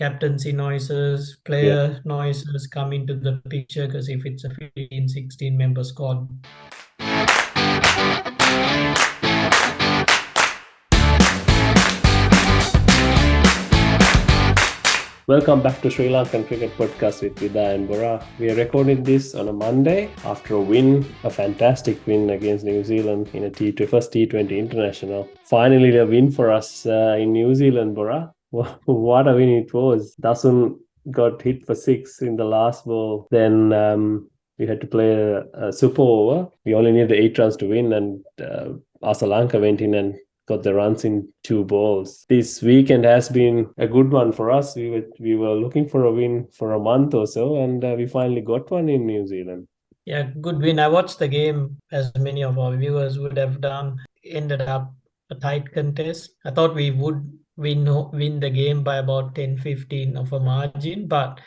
captaincy noises, Yeah. player noises come into the picture because if it's a 15, 16 member squad. Welcome back to Sri Lankan Cricket Podcast with Vida and Bora. We are recording this on a Monday after a fantastic win against New Zealand in a first T20 international. Finally, a win for us in New Zealand, Bora. What a win it was. Dasun got hit for six in the last ball. Then we had to play a super over. We only needed 8 runs to win, and Srilanka went in and got the runs in 2 balls. This weekend has been a good one for us. We were looking for a win for a month or so, and we finally got one in New Zealand. Yeah, good win. I watched the game as many of our viewers would have done. Ended up a tight contest. I thought we would win the game by about 10-15 of a margin, but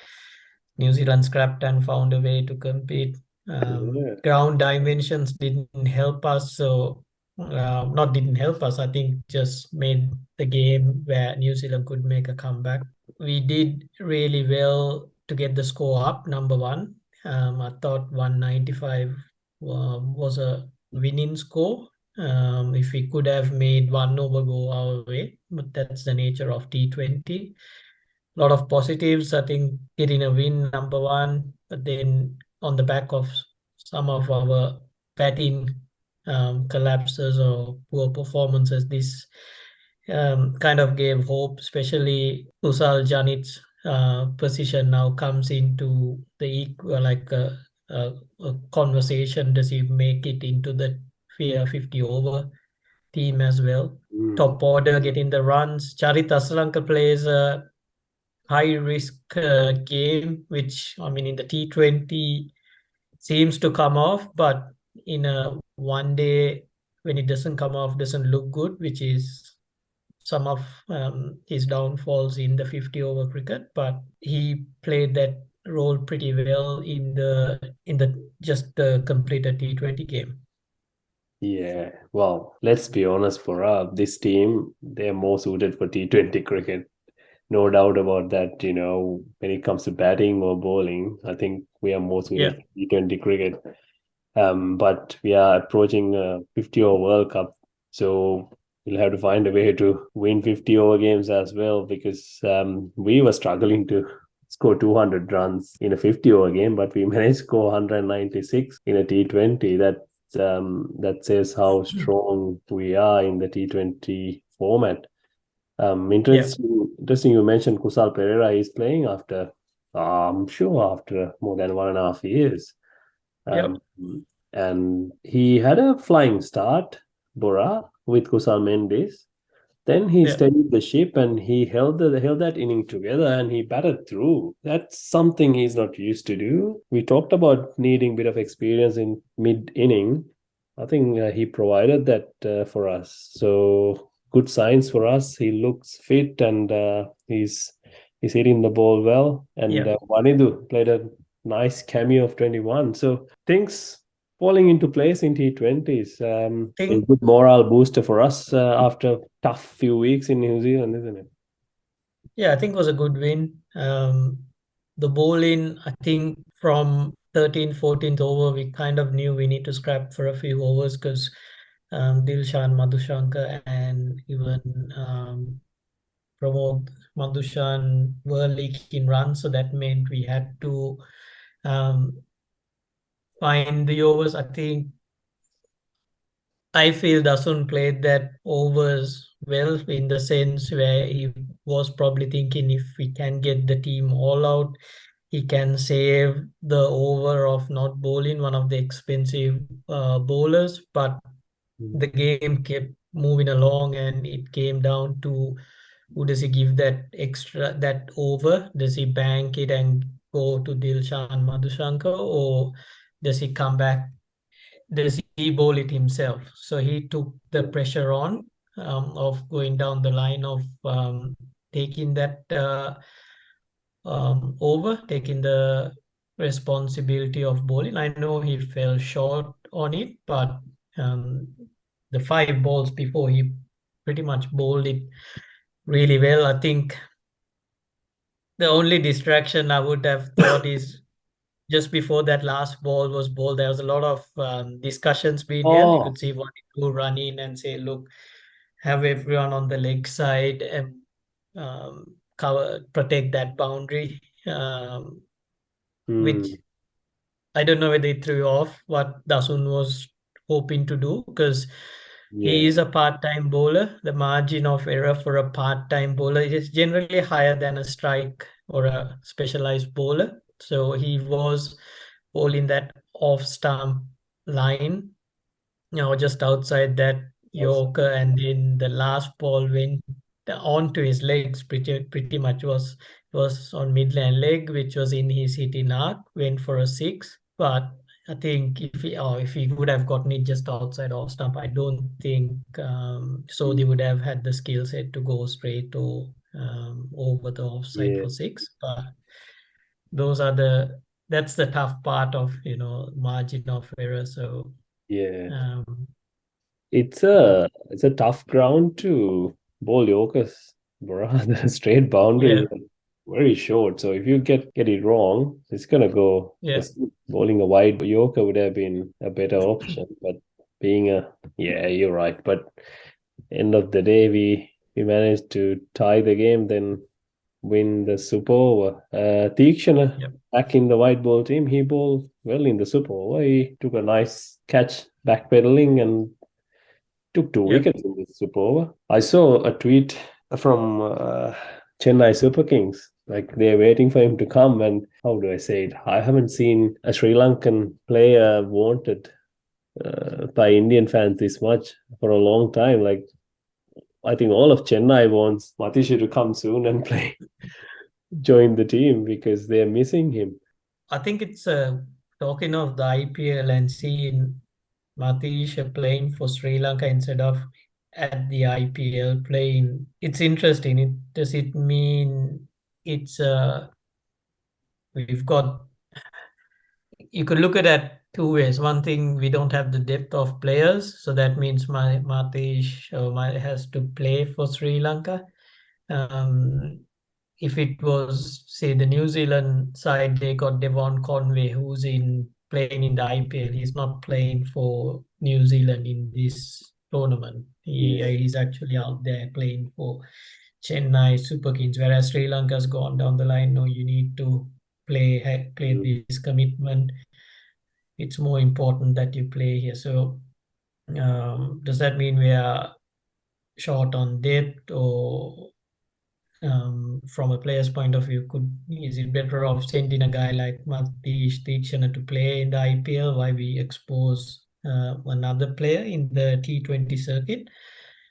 New Zealand scrapped and found a way to compete. Yeah. Ground dimensions didn't help us, so not didn't help us. I think just made the game where New Zealand could make a comeback. We did really well to get the score up, number one. I thought 195 was a winning score. If we could have made one over go our way, but that's the nature of T20. A lot of positives, I think, getting a win, number one, but then on the back of some of our batting collapses or poor performances, this kind of gave hope, especially Usal Janit's position now comes into the a conversation. Does he make it into the 50 over team as well? Mm. Top order getting the runs. Charit Asalanka plays a high risk game, which I mean in the T20 seems to come off, but in a one day when it doesn't come off, doesn't look good, which is some of his downfalls in the 50 over cricket. But he played that role pretty well in the just completed T20 game. Yeah, well, let's be honest, for this team, they're more suited for T20 cricket. No doubt about that. When it comes to batting or bowling, I think we are more Yeah, suited for T20 cricket. But we are approaching a 50 over World Cup, so we'll have to find a way to win 50 over games as well, because we were struggling to score 200 runs in a 50 over game, but we managed to score 196 in a T20. That says how strong we are in the T20 format. yeah, Interesting. You mentioned Kusal Pereira is playing after, I'm sure, after more than 1.5 years. yeah, Um, and he had a flying start, Bora, with Kusal Mendes. Then he yeah. steadied the ship and he held that inning together and he batted through. That's something he's not used to do. We talked about needing a bit of experience in mid inning. I think he provided that for us. So good signs for us. He looks fit and he's hitting the ball well. And Yeah. Wanidu played a nice cameo of 21. So things falling into place in T20s. A Think good morale booster for us after tough few weeks in New Zealand, isn't it? Yeah, I think it was a good win. The bowling, I think from 13th, 14th over, we kind of knew we need to scrap for a few overs because Dilshan Madhushankar and even Pramod Madhushan were leaking runs. So that meant we had to um, find the overs. I feel Dasun played that overs well in the sense where he was probably thinking if we can get the team all out, he can save the over of not bowling one of the expensive bowlers. But Mm. the game kept moving along and it came down to who does he give that over? Does he bank it and go to Dilshan Madhushankar, or does he come back, does he bowl it himself? So he took the pressure on of going down the line of taking that over, taking the responsibility of bowling. I know he fell short on it, but um, the 5 balls before he pretty much bowled it really well. I think The only distraction I would have thought is just before that last ball was bowled, there was a lot of discussions being held. You Oh, could see one to run in and say, look, have everyone on the leg side and protect that boundary, which hmm, I don't know whether it threw off what Dasun was hoping to do because he yeah, is a part-time bowler. The margin of error for a part-time bowler is generally higher than a strike or a specialized bowler. So he was bowling that off-stump line, just outside that also, Yorker, and then the last ball went onto his legs. Pretty much was on midland leg, which was in his hitting arc. Went for a six, but I think if he would have gotten it just outside off stump, I don't think so. They would have had the skill set to go straight to over the offside yeah, for six. But those are that's the tough part of margin of error. So yeah. um, It's but a tough ground to bowl Yorkers, bro. The straight boundaries yeah, are very short. So if you get it wrong, it's gonna go. yeah, Because bowling a wide Yorker would have been a better option. But being yeah, you're right. But end of the day, we managed to tie the game, then win the Super Over. Tikshana yeah, back in the white ball team, he bowled well in the Super Over. He took a nice catch, backpedaling, and took two yeah. wickets in this Super Over. I saw a tweet from Chennai Super Kings. Like they're waiting for him to come, and how do I say it? I haven't seen a Sri Lankan player wanted by Indian fans this much for a long time. Like I think all of Chennai wants Matisha to come soon and play, join the team because they're missing him. I think it's talking of the IPL and seeing Matisha playing for Sri Lanka instead of at the IPL playing. It's interesting. Does it mean it's we've got you could look at it two ways. One thing, we don't have the depth of players, so that means my Matish has to play for Sri Lanka. Um, if it was, say, the New Zealand side, they got Devon Conway, who's in playing in the IPL. He's not playing for New Zealand in this tournament. Yeah. He's actually out there playing for Chennai Super Kings, whereas Sri Lanka's gone down the line. No, you need to play Mm. this commitment. It's more important that you play here. So, does that mean we are short on depth, or from a player's point of view, is it better off sending a guy like Matish Tikshana to play in the IPL while we expose another player in the T20 circuit?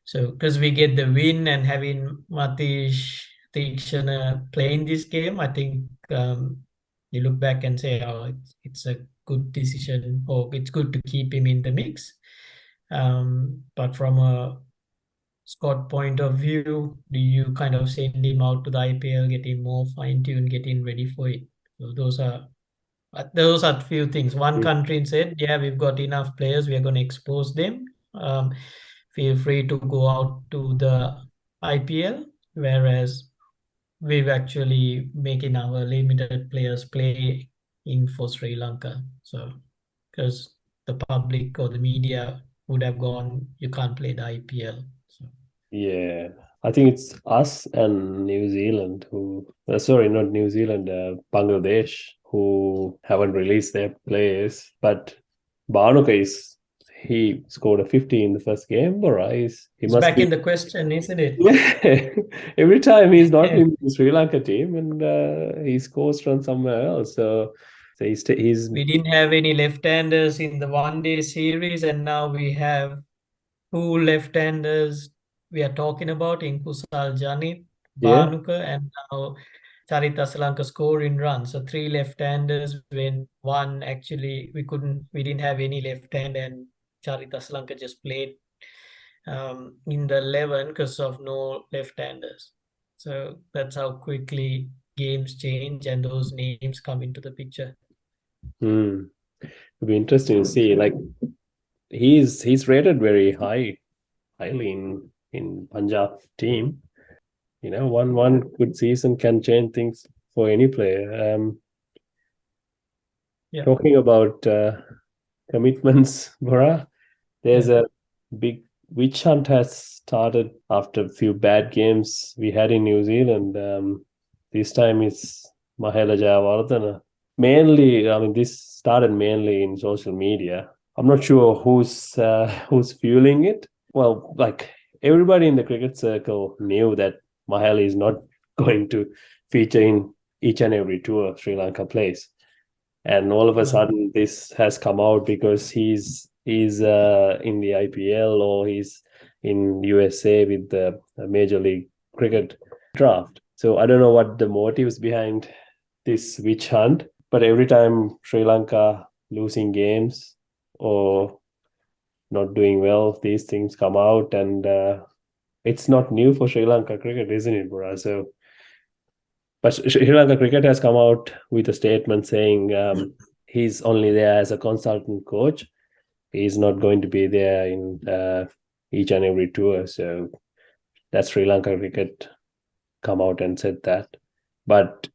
So, because we get the win and having Matish Tikshana playing this game, I think you look back and say, oh, it's a good decision, or it's good to keep him in the mix. But from a Scott point of view, do you kind of send him out to the IPL, get him more fine-tuned, get him ready for it? So those are few things. One Mm. country said, yeah, we've got enough players, we are going to expose them. Feel free to go out to the IPL, whereas we've actually making our limited players play in for Sri Lanka. So because the public or the media would have gone, you can't play the IPL. So Yeah, I think it's us and New Zealand who, sorry, not New Zealand, Bangladesh who haven't released their players. But Barnuka he scored a 50 in the first game, or he it's must back be. in the question, isn't it? Yeah, every time he's not Yeah. in the Sri Lanka team and he scores from somewhere else. So he's We didn't have any left-handers in the one-day series, and now we have two left-handers we are talking about in Kusal Janit, yeah, Bhanuka, and now Charit Asalanka scoring runs. So three left-handers when one actually we didn't have any left-hand, and Charit Asalanka just played in the 11 because of no left-handers. So that's how quickly games change and those names come into the picture. it'll be interesting to see. Like he's rated very highly in Punjab team. One good season can change things. for any player. Yeah, Talking about commitments, Bora, there's yeah, a big witch hunt has started after a few bad games we had in New Zealand. This time it's Mahela Jayawardena. Mainly, I mean, this started mainly in social media. I'm not sure who's fueling it. Well, like everybody in the cricket circle knew that Mahela is not going to feature in each and every tour Sri Lanka plays, and all of a mm, sudden this has come out because he's in the IPL or he's in USA with the Major League Cricket draft. So I don't know what the motives behind this witch hunt, but every time Sri Lanka losing games or not doing well, these things come out, and it's not new for Sri Lanka cricket, isn't it, Bora? So, but Sri Lanka cricket has come out with a statement saying he's only there as a consultant coach. He's not going to be there in each and every tour. So that's Sri Lanka cricket come out and said that. But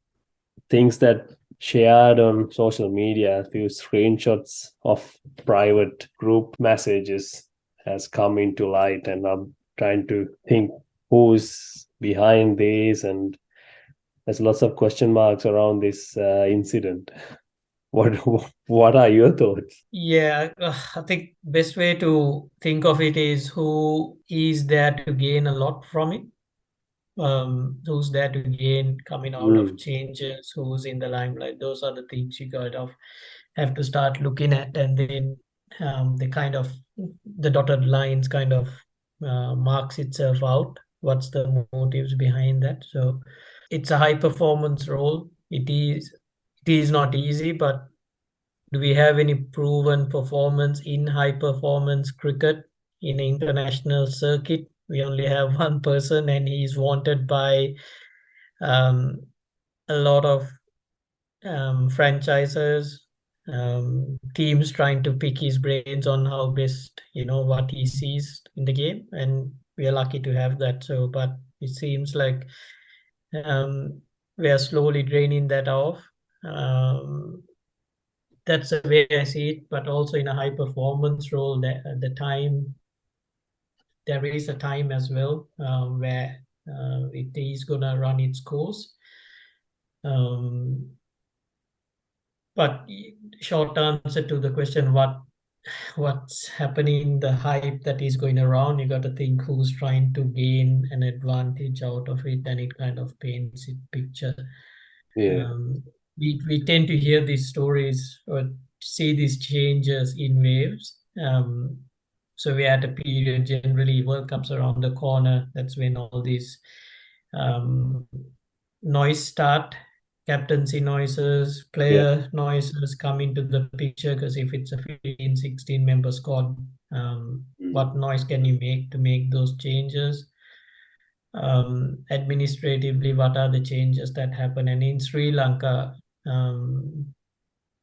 things that shared on social media, a few screenshots of private group messages has come into light, and I'm trying to think who's behind this, and there's lots of question marks around this incident. What what are your thoughts? yeah. I think best way to think of it is who is there to gain a lot from it. Who's there to gain coming out of Mm, changes, who's in the limelight. Those are the things you kind of have to start looking at, and then the kind of the dotted lines kind of marks itself out. What's the motives behind that? So it's a high performance role. It is not easy, but do we have any proven performance in high performance cricket in an international circuit? We only have one person, and he's wanted by um, a lot of franchises, teams trying to pick his brains on how best, what he sees in the game. And we are lucky to have that. So, but it seems like um, we are slowly draining that off. Um, that's the way I see it. But also in a high performance role, the time there is a time as well where it is gonna run its course. Um, but short answer to the question, what's happening, the hype that is going around, you got to think who's trying to gain an advantage out of it, and it kind of paints it picture. yeah, Um, we tend to hear these stories or see these changes in waves. So we had a period, generally World Cup's around the corner. That's when all these um, noise start, captaincy noises, yeah. player noises come into the picture. Because if it's a 15, 16 member squad, Mm, what noise can you make to make those changes? Administratively, what are the changes that happen? And in Sri Lanka,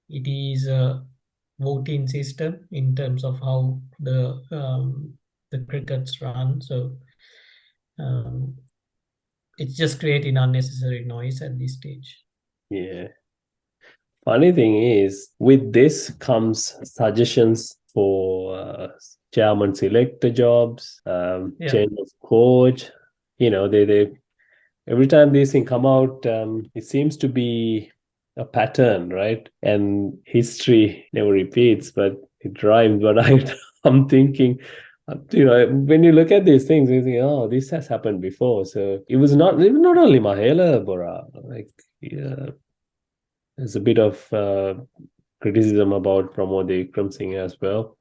it is a voting system in terms of how the crickets run. So um, it's just creating unnecessary noise at this stage. yeah. Funny thing is, with this comes suggestions for chairman selector jobs, Yeah, change of coach. They every time these things come out, it seems to be a pattern, right? And history never repeats, but it rhymes. But I'm thinking, when you look at these things, you think, oh, this has happened before. So it was not only Mahela, Bora. Like, yeah, there's a bit of criticism about Pramod Ikram Singh as well.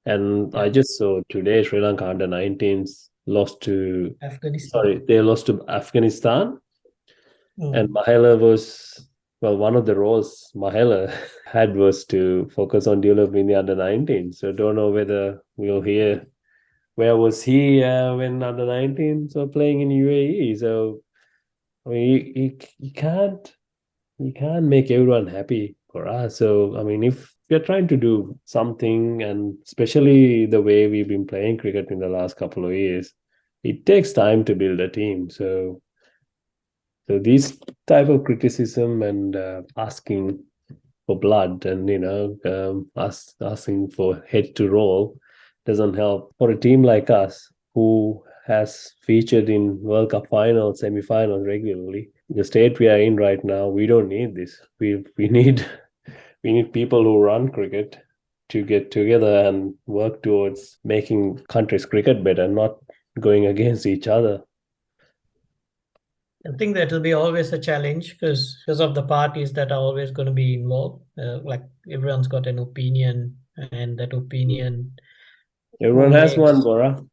And I yeah. just saw today Sri Lanka under 19s lost to, Afghanistan. sorry, they lost to Afghanistan. And Mm. Mahela was, well, one of the roles Mahela had was to focus on developing the under 19. So don't know whether we'll hear where was he when under 19s were playing in UAE. So I mean, you can't make everyone happy for us. So I mean, if we're trying to do something, and especially the way we've been playing cricket in the last couple of years, it takes time to build a team. So So these type of criticism and asking for blood and asking for head to roll doesn't help for a team like us who has featured in World Cup finals, semi-finals regularly. The state we are in right now, we don't need this. We need we need people who run cricket to get together and work towards making countries' cricket better, not going against each other. I think that will be always a challenge because of the parties that are always going to be involved. Like everyone's got an opinion, and that opinion who Everyone has one, makes Bora.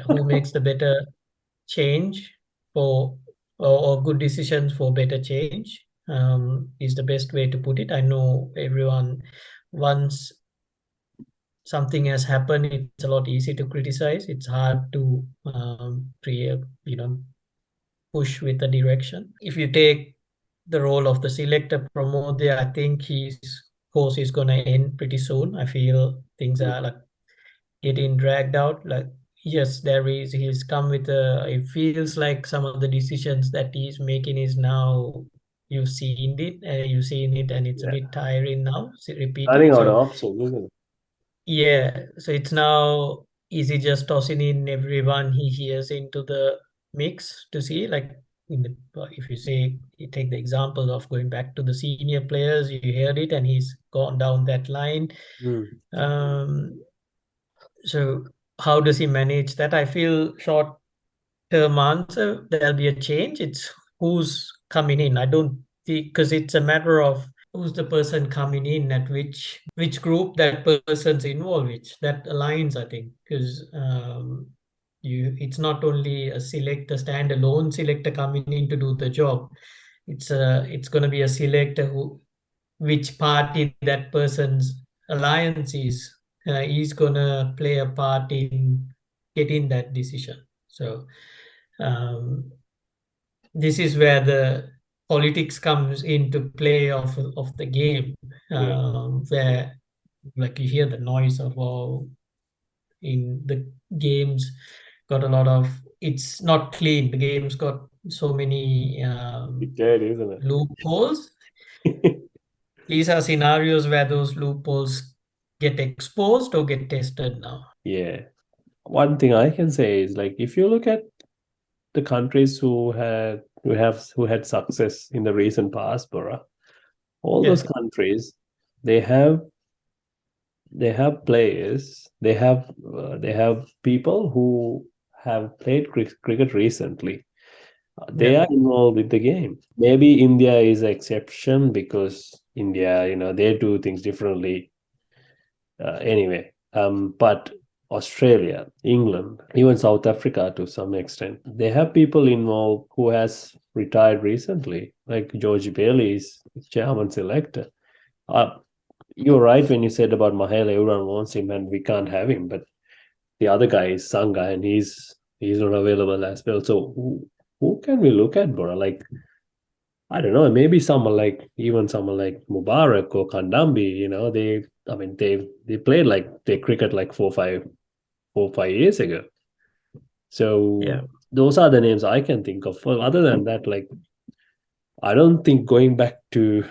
who makes the better change for or good decisions for better change is the best way to put it. I know everyone once something has happened, it's a lot easy to criticize. It's hard to create, push with a direction. If you take the role of the selector promoter, I think his course is gonna end pretty soon. I feel things are like getting dragged out. Like yes, he's come with a. It feels like some of the decisions that he's making is now you've seen it, and it's a Yeah. bit tiring now, Running repeating. out of So options, isn't it? yeah, so it's now easy just tossing in everyone he hears into the mix to see like if you say you take the example of going back to the senior players, you heard it and he's gone down that line. Mm. Um, so how does he manage that? I feel short term answer there'll be a change. It's who's coming in. I don't think because it's a matter of who's the person coming in at which group that person's involved which that aligns, I think, because you it's not only a standalone selector coming in to do the job. It's going to be a selector who which party that person's alliance is going to play a part in getting that decision. So um, this is where the politics comes into play of the game, Yeah. where like you hear the noise of all in the games got a lot of it's not clean. The game's got so many It did, isn't loopholes. it? These are scenarios where those loopholes get exposed or get tested now. Yeah. One thing I can say is like if you look at the countries who had success in the recent past, Bora, all Yeah, those countries they have they have players, they have people who have played cricket recently. They yeah, are involved with the game. Maybe India is an exception because India, they do things differently. Anyway, but Australia, England, even South Africa to some extent, they have people involved who has retired recently, like George Bailey is chairman selector. Uh, you're right when you said about Mahela, everyone wants him and we can't have him, but the other guy is Sangha and he's not available as well. So who can we look at, bro? Like I don't know, maybe someone like Mubarak or Kandambi, they played like they cricket like 4 5 years ago. yeah. So those are the names I can think of. Well, other than that, like I don't think going back to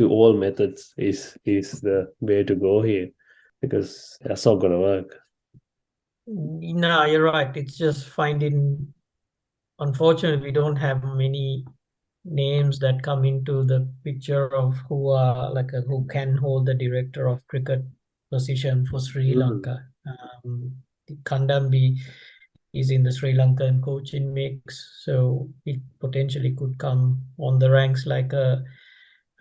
all methods is the way to go here because that's not gonna work. No, you're right. It's just finding. Unfortunately, we don't have many names that come into the picture of who are who can hold the director of cricket position for Sri Mm. Lanka. Kandambi is in the Sri Lankan coaching mix, so it potentially could come on the ranks like a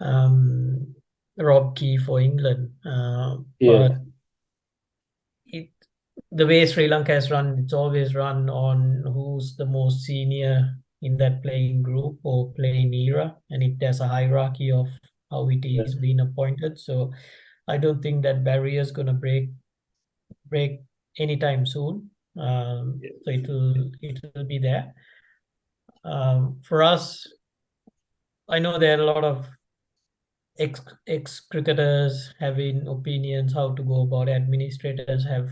um, Rob Key for England. Yeah, But it the way Sri Lanka has run, it's always run on who's the most senior in that playing group or playing era, and it there's a hierarchy of how it yeah, is being appointed. So I don't think that barrier is going to break anytime soon. So yeah. it will be there. For us, I know there are a lot of ex cricketers having opinions how to go about it. Administrators have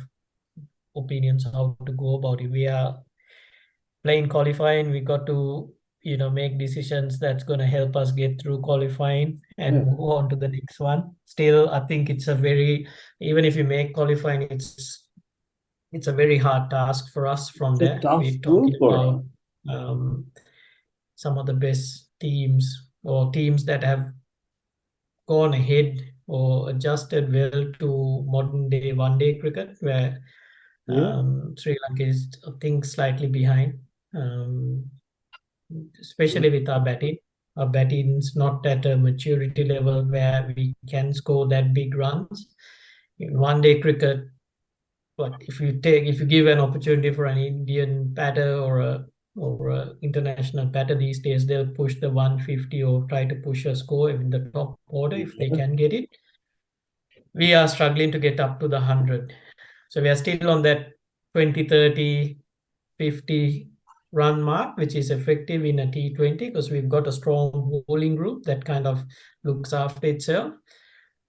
opinions how to go about it. We are playing qualifying. We got to make decisions that's going to help us get through qualifying and Yeah. move on to the next one. Still, I think it's a very, even if you make qualifying, it's a very hard task for us from It's a there. tough We're group, talking Bora. about some of the best teams or teams that have gone ahead or adjusted well to modern day one day cricket, where Yeah. Sri Lanka is, I think, slightly behind, um, especially with our batting. Our batting's not at a maturity level where we can score that big runs. In one day cricket, but if you give an opportunity for an Indian batter or a international batter these days, they'll push the 150 or try to push a score in the top order if they Yeah. can get it. We are struggling to get up to the 100. So we are still on that 20, 30, 50 run mark, which is effective in a T20 because we've got a strong bowling group that kind of looks after itself.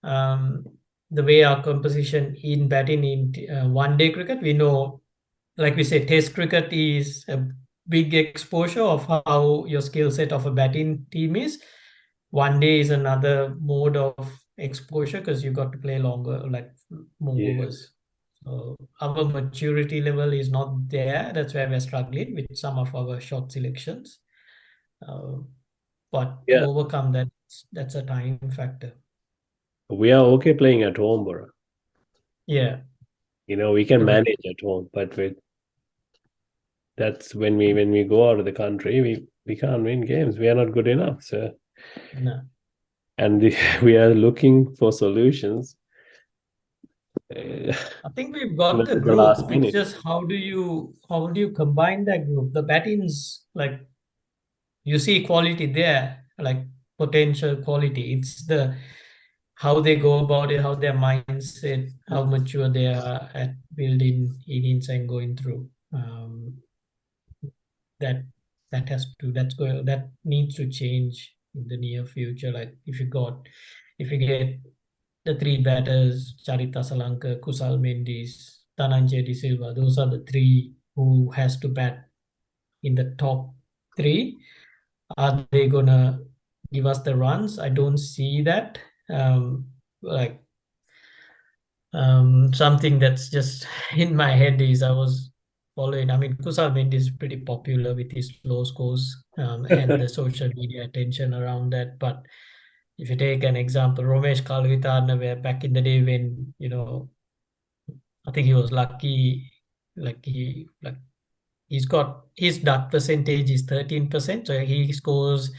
Um, the way our composition in batting in one day cricket, we know, like we say, test cricket is a big exposure of how your skill set of a batting team is. One day is another mode of exposure because you got to play longer, like more Yeah. overs. So our maturity level is not there. That's why we're struggling with some of our shot selections. Uh, but to Yeah. overcome that, that's a time factor. We are okay playing at home, Bora. Yeah, We can correct. manage at home, but that's when we go out of the country, we can't win games. We are not good enough. So, No. and we are looking for solutions I think we've got the at the group. last It's minute. just how do you combine that group? The batting's like you see quality there, like potential quality. It's the how they go about it, how their mindset, how mature they are at building innings and going through. That that needs to change in the near future. Like if you get the three batters, Charita Salanka, Kusal Mendes, Dhananjay De Silva, those are the three who has to bat in the top three. Are they gonna give us the runs? I don't see that. Like something that's just in my head is I was following. I mean, Kusal Mendes is pretty popular with his low scores and the social media attention around that. But if you take an example, Romesh Kalwitarna, where back in the day when I think he was lucky, like he's got his duck percentage is 13%, so he scores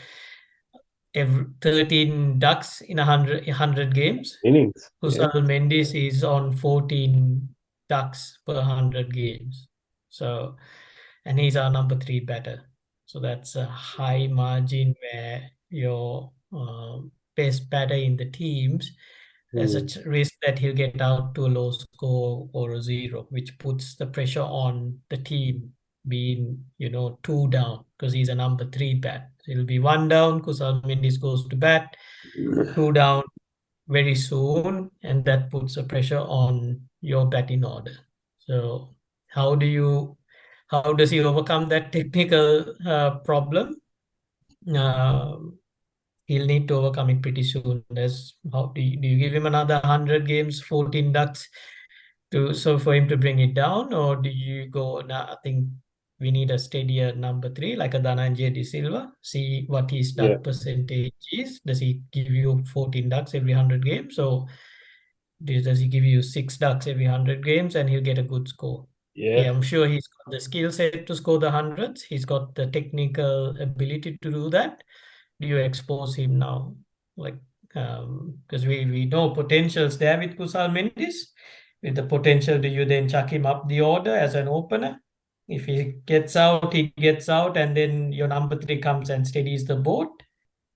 13 ducks in 100 games. Innings. Yeah. Kusal Mendes is on 14 ducks per 100 games. So, and he's our number three batter. So that's a high margin where your best batter in the teams there's a Mm. risk that he'll get out to a low score or a zero, which puts the pressure on the team being, two down because he's a number three bat. So it'll be one down, Kusal Mendes goes to bat, two down very soon, and that puts a pressure on your batting order. So how does he overcome that technical problem? Uh, he'll need to overcome it pretty soon. Do you give him another 100 games, 14 ducks so for him to bring it down, or do you go? Nah, I think we need a steadier number three, like a Dhananjay De Silva. See what his Yeah. duck percentage is. Does he give you 14 ducks every 100 games, or does he give you 6 ducks every 100 games and he'll get a good score? Yeah, Yeah. I'm sure he's got the skill set to score the hundreds. He's got the technical ability to do that. Do you expose him now? Like, because we know potentials there with Kusal Mendes. With the potential, do you then chuck him up the order as an opener? If he gets out, he gets out, and then your number three comes and steadies the boat.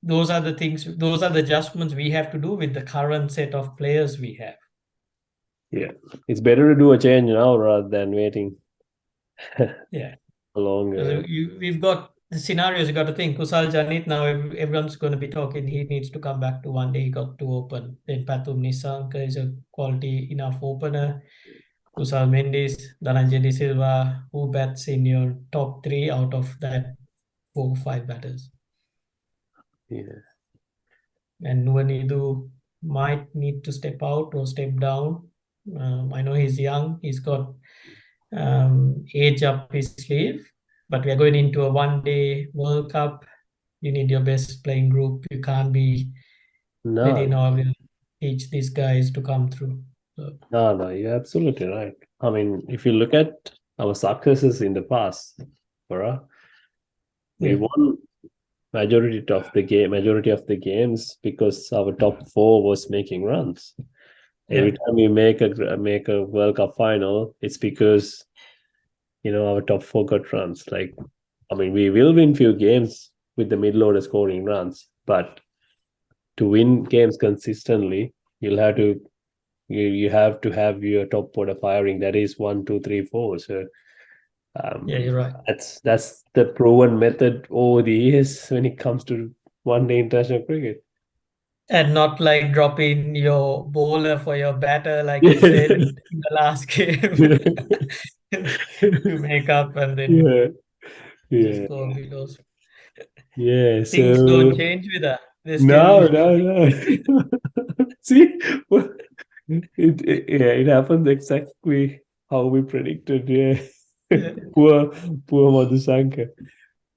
Those are the things, those are the adjustments we have to do with the current set of players we have. Yeah. It's better to do a change now rather than waiting Yeah. longer. Because we've got the scenarios you got to think. Kusal Janit now everyone's going to be talking. He needs to come back to one day. He got to open. Then Pathum Nisanka is a quality enough opener. Kusal Mendes, Dhananjay De Silva, who bats in your top three out of that 4 or 5 batters. Yeah. And Nuanidu might need to step out or step down. I know he's young. He's got age up his sleeve, but we are going into a one-day World Cup. You need your best playing group. You can't be letting No, all teach these guys to come through. So, no, you're absolutely right. I mean, if you look at our successes in the past, Bora, we yeah, won majority of the games because our top four was making runs. Every yeah, time we make a World Cup final, it's because our top four got runs. Like, I mean, we will win few games with the middle order scoring runs, but to win games consistently, you have to have your top order firing. That is 1, 2, 3, 4. So yeah, um, you're right. that's the proven method over the years when it comes to one-day international cricket. And not like dropping your bowler for your batter, like you said Yeah, in the last game, to make up, and then yeah, just yeah, go below. yeah. Things don't So change with that. They still, no, no, no. See, well, it happens exactly how we predicted. Yeah, yeah, poor Madhusankar.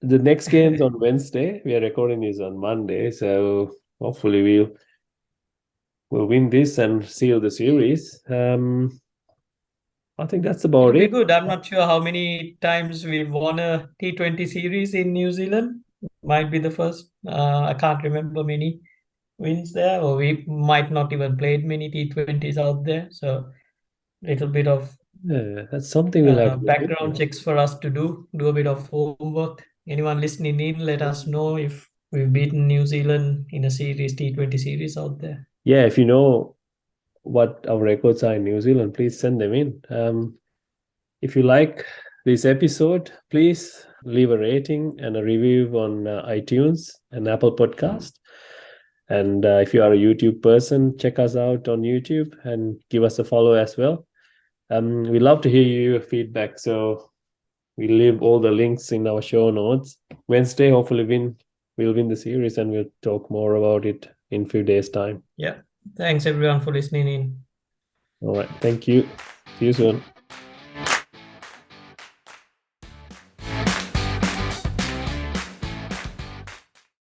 The next game's on Wednesday. We are recording this on Monday, so hopefully we'll win this and seal the series. I think that's about it'll be it. good. I'm not sure how many times we've won a T20 series in New Zealand. Might be the first. I can't remember many wins there, or we might not even played many T20s out there. So little bit of Yeah, that's something we'll have to look background into. checks for us to do a bit of homework. Anyone listening in, let us know if we've beaten New Zealand in a series, T20 series out there. Yeah, if you know what our records are in New Zealand, please send them in. If you like this episode, please leave a rating and a review on iTunes and Apple Podcast. And if you are a YouTube person, check us out on YouTube and give us a follow as well. We love to hear your feedback, so we leave all the links in our show notes. Wednesday, hopefully, we'll win the series, and we'll talk more about it in a few days' time. Yeah. Thanks everyone for listening in. All right, thank you. See you soon.